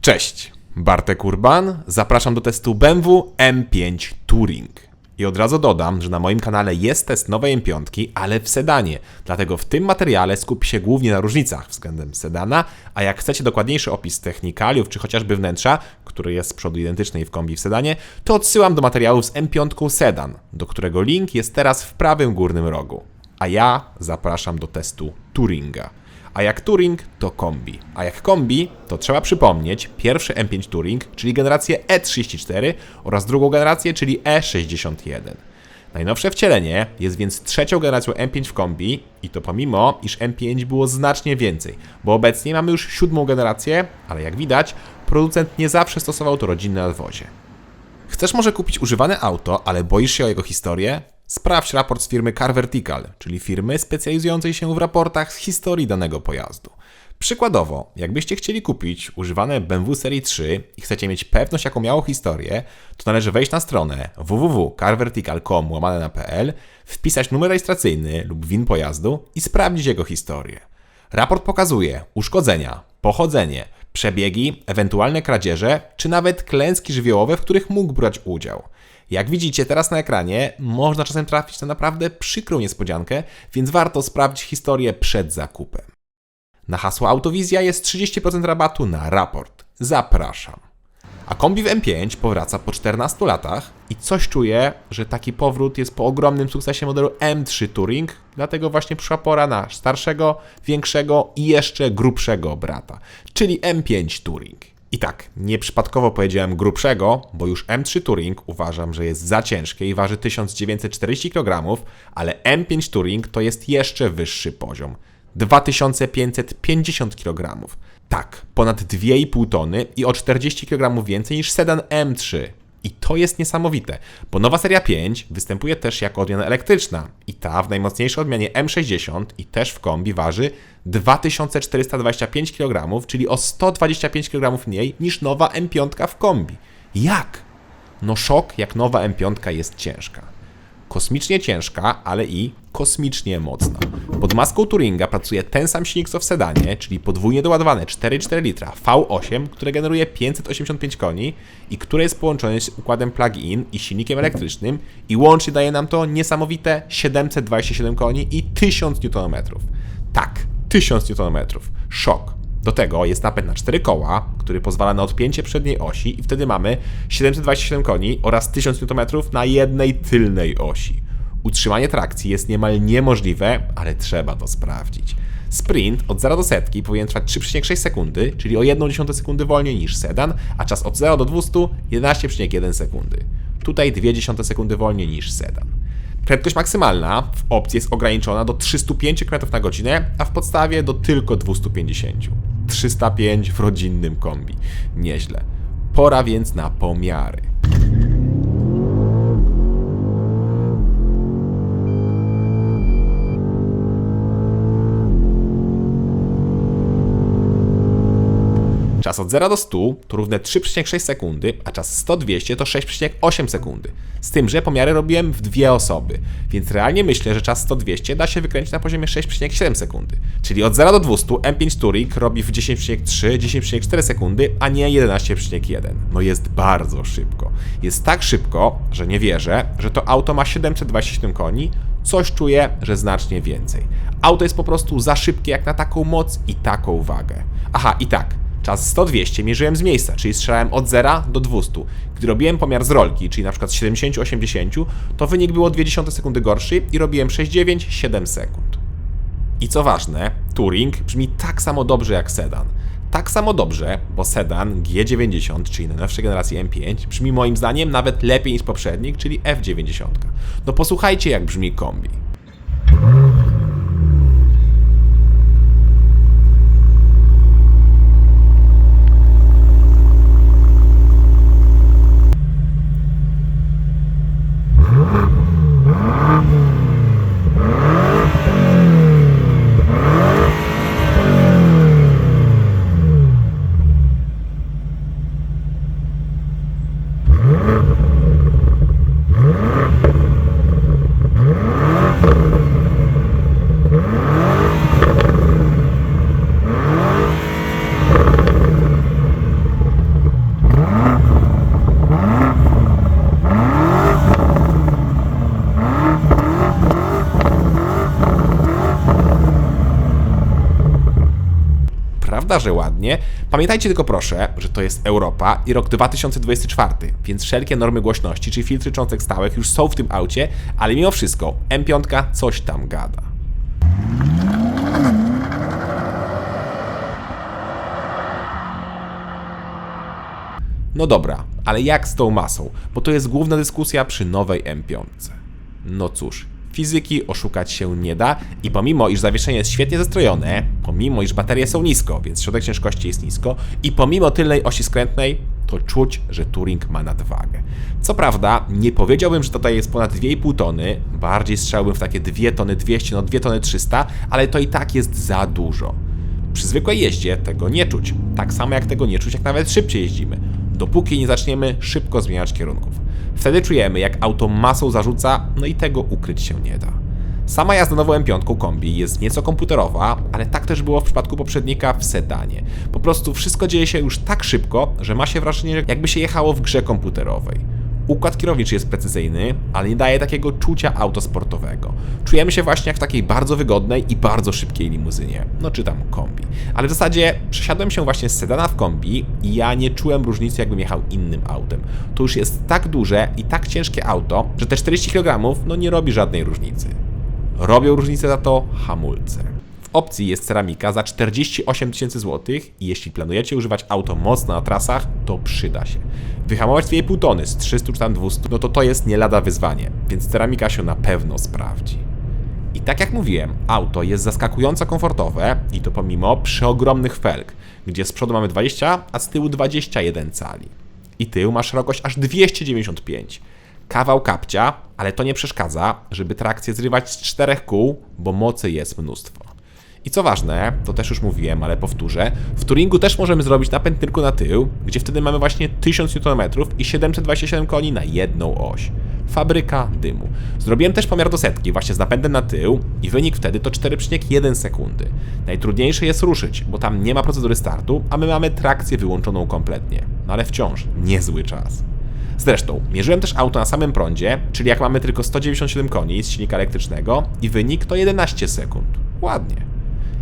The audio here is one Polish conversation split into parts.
Cześć, Bartek Urban, zapraszam do testu BMW M5 Touring. I od razu dodam, że na moim kanale jest test nowej M5, ale w sedanie, dlatego w tym materiale skupi się głównie na różnicach względem sedana, a jak chcecie dokładniejszy opis technikaliów, czy chociażby wnętrza, który jest z przodu identyczny w kombi w sedanie, to odsyłam do materiału z M5 Sedan, do którego link jest teraz w prawym górnym rogu. A ja zapraszam do testu Touringa. A jak Touring, to kombi. A jak kombi, to trzeba przypomnieć pierwszy M5 Touring, czyli generację E34 oraz drugą generację, czyli E61. Najnowsze wcielenie jest więc trzecią generacją M5 w kombi i to pomimo, iż M5 było znacznie więcej, bo obecnie mamy już siódmą generację, ale jak widać, producent nie zawsze stosował to rodzinne nadwozie. Chcesz może kupić używane auto, ale boisz się o jego historię? Sprawdź raport z firmy Car Vertical, czyli firmy specjalizującej się w raportach z historii danego pojazdu. Przykładowo, jakbyście chcieli kupić używane BMW serii 3 i chcecie mieć pewność, jaką miało historię, to należy wejść na stronę www.carvertical.com/pl, wpisać numer rejestracyjny lub VIN pojazdu i sprawdzić jego historię. Raport pokazuje uszkodzenia, pochodzenie, przebiegi, ewentualne kradzieże, czy nawet klęski żywiołowe, w których mógł brać udział. Jak widzicie teraz na ekranie, można czasem trafić na naprawdę przykrą niespodziankę, więc warto sprawdzić historię przed zakupem. Na hasło Autowizja jest 30% rabatu na raport. Zapraszam. A kombi w M5 powraca po 14 latach i coś czuję, że taki powrót jest po ogromnym sukcesie modelu M3 Touring, dlatego właśnie przyszła pora na starszego, większego i jeszcze grubszego brata, czyli M5 Touring. I tak, nieprzypadkowo powiedziałem grubszego, bo już M3 Touring uważam, że jest za ciężkie i waży 1940 kg, ale M5 Touring to jest jeszcze wyższy poziom. 2550 kg. Tak, ponad 2,5 tony i o 40 kg więcej niż sedan M3. I to jest niesamowite, bo nowa seria 5 występuje też jako odmiana elektryczna i ta w najmocniejszej odmianie M60 i też w kombi waży 2425 kg, czyli o 125 kg mniej niż nowa M5 w kombi. Jak? No szok, jak nowa M5 jest ciężka. Kosmicznie ciężka, ale i kosmicznie mocna. Pod maską Touringa pracuje ten sam silnik co w sedanie, czyli podwójnie doładowane 4,4 litra V8, które generuje 585 koni i które jest połączone z układem plug-in i silnikiem elektrycznym i łącznie daje nam to niesamowite 727 koni i 1000 Nm. Tak, 1000 Nm. Szok. Do tego jest napęd na 4 koła, który pozwala na odpięcie przedniej osi i wtedy mamy 727 koni oraz 1000 Nm na jednej tylnej osi. Utrzymanie trakcji jest niemal niemożliwe, ale trzeba to sprawdzić. Sprint od 0 do setki powinien trwać 3,6 sekundy, czyli o 1,1 sekundy wolniej niż sedan, a czas od 0 do 200 11,1 sekundy. Tutaj 0,2 sekundy wolniej niż sedan. Prędkość maksymalna w opcji jest ograniczona do 305 km/h, a w podstawie do tylko 250. 305 w rodzinnym kombi. Nieźle. Pora więc na pomiary. Czas od 0 do 100 to równe 3,6 sekundy, a czas 100-200 to 6,8 sekundy. Z tym, że pomiary robiłem w dwie osoby, więc realnie myślę, że czas 100-200 da się wykręcić na poziomie 6,7 sekundy. Czyli od 0 do 200 M5 Touring robi w 10,3-10,4 sekundy, a nie 11,1. No jest bardzo szybko. Jest tak szybko, że nie wierzę, że to auto ma 727 koni, coś czuję, że znacznie więcej. Auto jest po prostu za szybkie jak na taką moc i taką wagę. Aha, i tak. Czas 100-200 mierzyłem z miejsca, czyli strzelałem od 0 do 200. Gdy robiłem pomiar z rolki, czyli na przykład z 70-80, to wynik było 0,2 sekundy gorszy i robiłem 6,9-7 sekund. I co ważne, Touring brzmi tak samo dobrze jak sedan. Tak samo dobrze, bo sedan G90, czyli najnowszej generacji M5, brzmi moim zdaniem nawet lepiej niż poprzednik, czyli F90. No posłuchajcie, jak brzmi kombi. Prawda, że ładnie? Pamiętajcie tylko proszę, że to jest Europa i rok 2024, więc wszelkie normy głośności czy filtry cząstek stałych już są w tym aucie, ale mimo wszystko M5 coś tam gada. No dobra, ale jak z tą masą? Bo to jest główna dyskusja przy nowej M5. No cóż, fizyki oszukać się nie da i pomimo, iż zawieszenie jest świetnie zestrojone, pomimo, iż baterie są nisko, więc środek ciężkości jest nisko i pomimo tylnej osi skrętnej, to czuć, że Touring ma nadwagę. Co prawda, nie powiedziałbym, że tutaj jest ponad 2,5 tony, bardziej strzelałbym w takie 2 tony 200, no 2 tony 300, ale to i tak jest za dużo. Przy zwykłej jeździe tego nie czuć, tak samo jak tego nie czuć, jak nawet szybciej jeździmy, dopóki nie zaczniemy szybko zmieniać kierunków. Wtedy czujemy, jak auto masą zarzuca, no i tego ukryć się nie da. Sama jazda nową M5 kombi jest nieco komputerowa, ale tak też było w przypadku poprzednika w sedanie. Po prostu wszystko dzieje się już tak szybko, że ma się wrażenie, jakby się jechało w grze komputerowej. Układ kierowniczy jest precyzyjny, ale nie daje takiego czucia autosportowego. Czujemy się właśnie jak w takiej bardzo wygodnej i bardzo szybkiej limuzynie, no czy tam kombi. Ale w zasadzie przesiadłem się właśnie z sedana w kombi i ja nie czułem różnicy, jakbym jechał innym autem. To już jest tak duże i tak ciężkie auto, że te 40 kg no nie robi żadnej różnicy. Robią różnicę za to hamulce. W opcji jest ceramika za 48 000 złotych i jeśli planujecie używać auto mocno na trasach, to przyda się. Wyhamować 2,5 tony z 300 czy tam 200, no to jest nie lada wyzwanie, więc ceramika się na pewno sprawdzi. I tak jak mówiłem, auto jest zaskakująco komfortowe i to pomimo przeogromnych felg, gdzie z przodu mamy 20, a z tyłu 21 cali. I tył ma szerokość aż 295. Kawał kapcia, ale to nie przeszkadza, żeby trakcję zrywać z 4 kół, bo mocy jest mnóstwo. I co ważne, to też już mówiłem, ale powtórzę, w Touringu też możemy zrobić napęd tylko na tył, gdzie wtedy mamy właśnie 1000 Nm i 727 koni na jedną oś. Fabryka dymu. Zrobiłem też pomiar do setki właśnie z napędem na tył i wynik wtedy to 4,1 sekundy. Najtrudniejsze jest ruszyć, bo tam nie ma procedury startu, a my mamy trakcję wyłączoną kompletnie. No ale wciąż niezły czas. Zresztą, mierzyłem też auto na samym prądzie, czyli jak mamy tylko 197 koni z silnika elektrycznego i wynik to 11 sekund. Ładnie.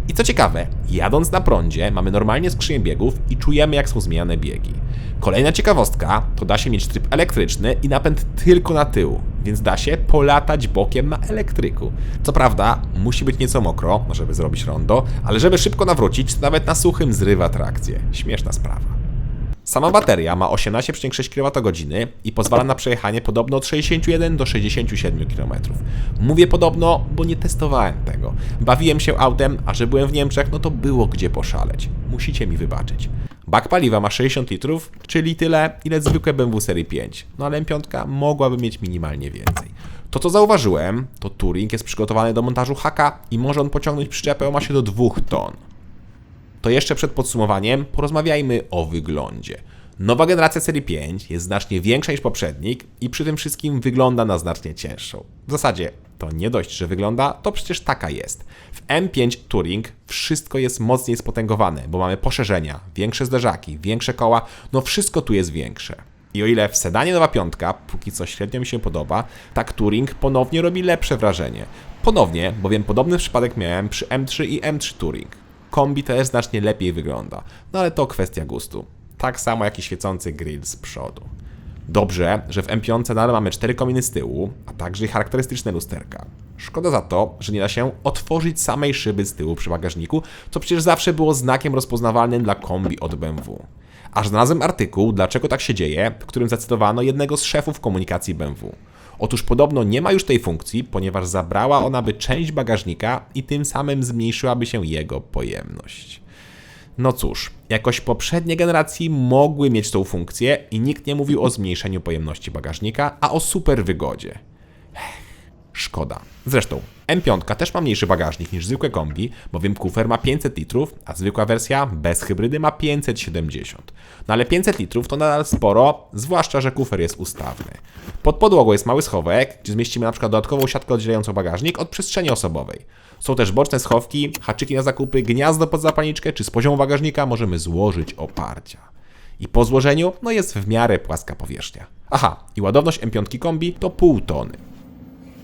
I co ciekawe, jadąc na prądzie mamy normalnie skrzynię biegów i czujemy, jak są zmieniane biegi. Kolejna ciekawostka to da się mieć tryb elektryczny i napęd tylko na tył, więc da się polatać bokiem na elektryku. Co prawda musi być nieco mokro, żeby zrobić rondo, ale żeby szybko nawrócić, to nawet na suchym zrywa trakcję. Śmieszna sprawa. Sama bateria ma 18,6 kWh i pozwala na przejechanie podobno od 61 do 67 km. Mówię podobno, bo nie testowałem tego. Bawiłem się autem, a że byłem w Niemczech, no to było gdzie poszaleć. Musicie mi wybaczyć. Bak paliwa ma 60 litrów, czyli tyle, ile zwykłe BMW serii 5. No ale M5 mogłaby mieć minimalnie więcej. To co zauważyłem, to Touring jest przygotowany do montażu haka i może on pociągnąć przyczepę o masie do 2 ton. To jeszcze przed podsumowaniem porozmawiajmy o wyglądzie. Nowa generacja serii 5 jest znacznie większa niż poprzednik i przy tym wszystkim wygląda na znacznie cięższą. W zasadzie to nie dość, że wygląda, to przecież taka jest. W M5 Touring wszystko jest mocniej spotęgowane, bo mamy poszerzenia, większe zderzaki, większe koła, no wszystko tu jest większe. I o ile w sedanie nowa piątka póki co średnio mi się podoba, tak Touring ponownie robi lepsze wrażenie. Ponownie, bowiem podobny przypadek miałem przy M3 i M3 Touring. Kombi też znacznie lepiej wygląda, no ale to kwestia gustu. Tak samo jak i świecący grill z przodu. Dobrze, że w M5 nadal mamy 4 kominy z tyłu, a także i charakterystyczne lusterka. Szkoda za to, że nie da się otworzyć samej szyby z tyłu przy bagażniku, co przecież zawsze było znakiem rozpoznawalnym dla kombi od BMW. Aż znalazłem artykuł, dlaczego tak się dzieje, w którym zacytowano jednego z szefów komunikacji BMW. Otóż podobno nie ma już tej funkcji, ponieważ zabrała ona by część bagażnika i tym samym zmniejszyłaby się jego pojemność. No cóż, jakoś poprzednie generacji mogły mieć tą funkcję i nikt nie mówił o zmniejszeniu pojemności bagażnika, a o super wygodzie. Szkoda. Zresztą M5 też ma mniejszy bagażnik niż zwykłe kombi, bowiem kufer ma 500 litrów, a zwykła wersja bez hybrydy ma 570. No ale 500 litrów to nadal sporo, zwłaszcza, że kufer jest ustawny. Pod podłogą jest mały schowek, gdzie zmieścimy na przykład dodatkową siatkę oddzielającą bagażnik od przestrzeni osobowej. Są też boczne schowki, haczyki na zakupy, gniazdo pod zapalniczkę, czy z poziomu bagażnika możemy złożyć oparcia. I po złożeniu, no jest w miarę płaska powierzchnia. Aha, i ładowność M5 kombi to 0,5 tony.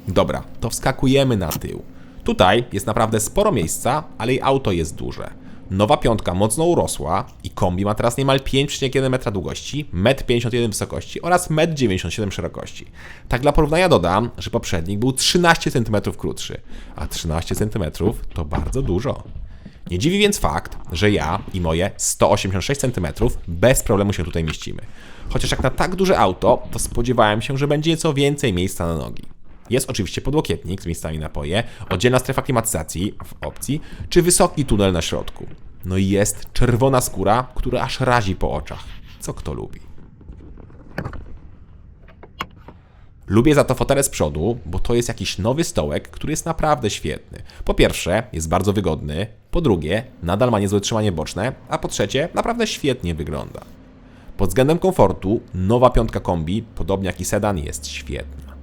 Dobra, to wskakujemy na tył. Tutaj jest naprawdę sporo miejsca, ale i auto jest duże. Nowa piątka mocno urosła i kombi ma teraz niemal 5,1 metra długości, 1,51 m wysokości oraz 1,97 m szerokości. Tak dla porównania dodam, że poprzednik był 13 cm krótszy, a 13 cm to bardzo dużo. Nie dziwi więc fakt, że ja i moje 186 cm bez problemu się tutaj mieścimy. Chociaż jak na tak duże auto, to spodziewałem się, że będzie nieco więcej miejsca na nogi. Jest oczywiście podłokietnik z miejscami na poje, oddzielna strefa klimatyzacji w opcji, czy wysoki tunel na środku. No i jest czerwona skóra, która aż razi po oczach. Co kto lubi. Lubię za to fotele z przodu, bo to jest jakiś nowy stołek, który jest naprawdę świetny. Po pierwsze, jest bardzo wygodny, po drugie, nadal ma niezłe trzymanie boczne, a po trzecie, naprawdę świetnie wygląda. Pod względem komfortu, nowa piątka kombi, podobnie jak i sedan, jest świetna.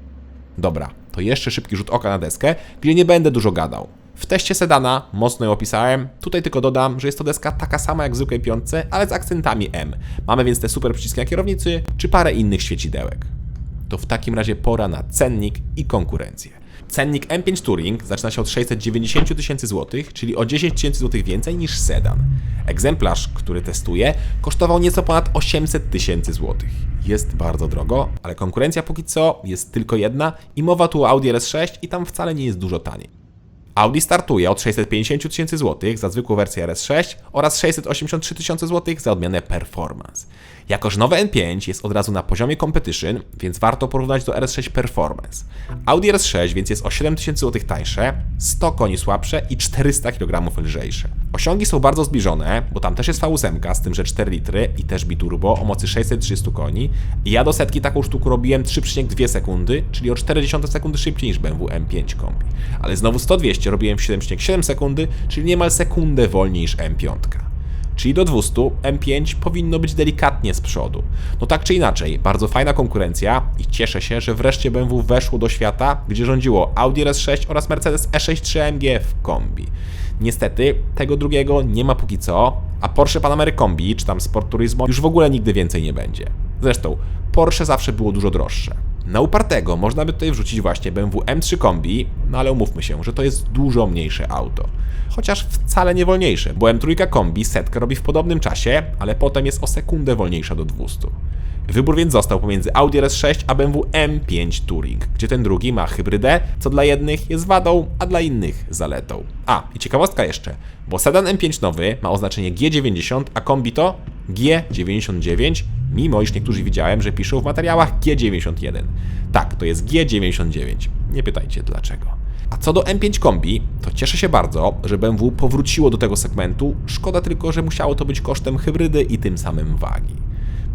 Dobra, to jeszcze szybki rzut oka na deskę, gdzie nie będę dużo gadał. W teście sedana mocno ją opisałem, tutaj tylko dodam, że jest to deska taka sama jak w zwykłej piątce, ale z akcentami M. Mamy więc te super przyciski na kierownicy, czy parę innych świecidełek. To w takim razie pora na cennik i konkurencję. Cennik M5 Touring zaczyna się od 690 tysięcy złotych, czyli o 10 tysięcy złotych więcej niż sedan. Egzemplarz, który testuję, kosztował nieco ponad 800 tysięcy złotych. Jest bardzo drogo, ale konkurencja póki co jest tylko jedna i mowa tu o Audi RS6 i tam wcale nie jest dużo taniej. Audi startuje od 650 tysięcy złotych za zwykłą wersję RS6 oraz 683 tysiące złotych za odmianę Performance. Jako że nowe M5 jest od razu na poziomie Competition, więc warto porównać do RS6 Performance. Audi RS6 więc jest o 7 tysięcy złotych tańsze, 100 koni słabsze i 400 kg lżejsze. Osiągi są bardzo zbliżone, bo tam też jest V8 z tym, że 4 litry i też biturbo o mocy 630 koni. I ja do setki taką sztukę robiłem 3,2 sekundy, czyli o 0,4 sekundy szybciej niż BMW M5 kombi. Ale znowu 100-200 robiłem w 7,7 sekundy, czyli niemal sekundę wolniej niż M5. Czyli do 200 M5 powinno być delikatnie z przodu. No tak czy inaczej, bardzo fajna konkurencja i cieszę się, że wreszcie BMW weszło do świata, gdzie rządziło Audi RS6 oraz Mercedes E63 AMG w kombi. Niestety, tego drugiego nie ma póki co, a Porsche Panamera Kombi, czy tam Sport Turismo, już w ogóle nigdy więcej nie będzie. Zresztą, Porsche zawsze było dużo droższe. Na upartego można by tutaj wrzucić właśnie BMW M3 Kombi, no ale umówmy się, że to jest dużo mniejsze auto. Chociaż wcale nie wolniejsze, bo M3 Kombi setkę robi w podobnym czasie, ale potem jest o sekundę wolniejsza do 200. Wybór więc został pomiędzy Audi RS6 a BMW M5 Touring, gdzie ten drugi ma hybrydę, co dla jednych jest wadą, a dla innych zaletą. A, i ciekawostka jeszcze, bo sedan M5 nowy ma oznaczenie G90, a kombi to G99, mimo iż niektórzy widziałem, że piszą w materiałach G91. Tak, to jest G99. Nie pytajcie dlaczego. A co do M5 kombi, to cieszę się bardzo, że BMW powróciło do tego segmentu, szkoda tylko, że musiało to być kosztem hybrydy i tym samym wagi.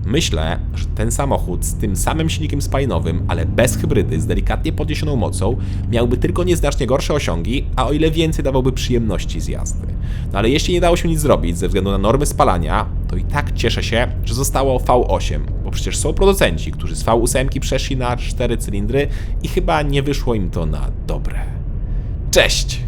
Myślę, że ten samochód z tym samym silnikiem spalinowym, ale bez hybrydy, z delikatnie podniesioną mocą, miałby tylko nieznacznie gorsze osiągi, a o ile więcej dawałby przyjemności z jazdy. No ale jeśli nie dało się nic zrobić ze względu na normy spalania, to i tak cieszę się, że zostało V8, bo przecież są producenci, którzy z V8 przeszli na 4 cylindry i chyba nie wyszło im to na dobre. Cześć!